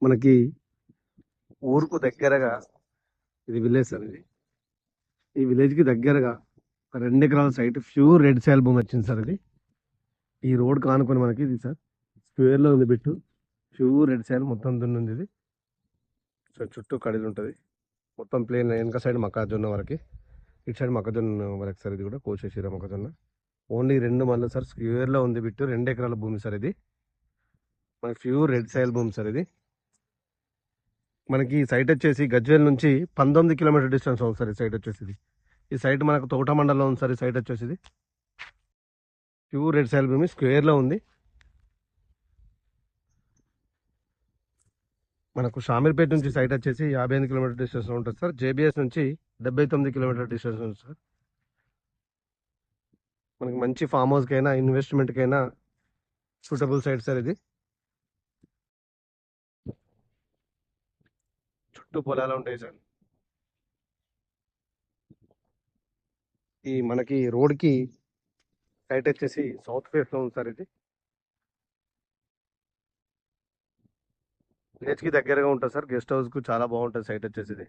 మనకి ఊరుకు దగ్గరగా ఇది విలేజ్ సార్. ఇది ఈ విలేజ్ కి దగ్గరగా ఒక 2 ఎకరాల సైట్ ప్యూర్ రెడ్ సాయిల్ భూమి వచ్చింది సార్. ఇది ఈ రోడ్ కానుకొని మనకి ఇది సార్ స్క్వేర్ లో ఉంది బిట్టు. ప్యూర్ రెడ్ సాయిల్ మొత్తం దున్నుంది ఇది. సో చుట్టూ కడిలు ఉంటుంది, మొత్తం ప్లేన్. వెనక సైడ్ మొక్కజొన్న వరకు, ఇటు సైడ్ మొక్కజొన్న వరకు సార్. ఇది కూడా కోసేసిరా మొక్కజొన్న. ఓన్లీ 2 మళ్ళీ సార్ స్క్వేర్ లో ఉంది బిట్టు. 2 ఎకరాల భూమి సార్ ఇది. మనకి ప్యూర్ రెడ్ సాయిల్ భూమి సార్ ఇది. మనకి ఈ సైట్ వచ్చేసి గజ్వేల్ నుంచి 19 కిలోమీటర్ డిస్టెన్స్ ఉంది సార్. ఈ సైట్ వచ్చేసి ఈ సైట్ మనకు తోట మండలంలో ఉంది సార్. ఈ సైట్ వచ్చేసి ప్యూర్ రెడ్ సాయిల్ భూమి స్క్వేర్ లో ఉంది. మనకు షామీర్పేట నుంచి సైట్ వచ్చేసి 58 కిలోమీటర్ డిస్టెన్స్ లో ఉంటుంది సార్. జేబీఎస్ నుంచి 79 కిలోమీటర్ డిస్టెన్స్ ఉంది సార్. మనకి మంచి ఫామ్ హౌస్ కైనా ఇన్వెస్ట్మెంట్ కైనా సూటబుల్ సైట్ సార్ ఇది. చుట్టూ పొలాలు ఉంటాయి సార్. ఈ మనకి రోడ్ కి సైట్ వచ్చేసి సౌత్ ఫేస్ లో ఉంది సార్. ఇది విలేజ్ కి దగ్గరగా ఉంటుంది సార్. గెస్ట్ హౌస్ కు చాలా బాగుంటుంది సైట్ వచ్చేసి ఇది.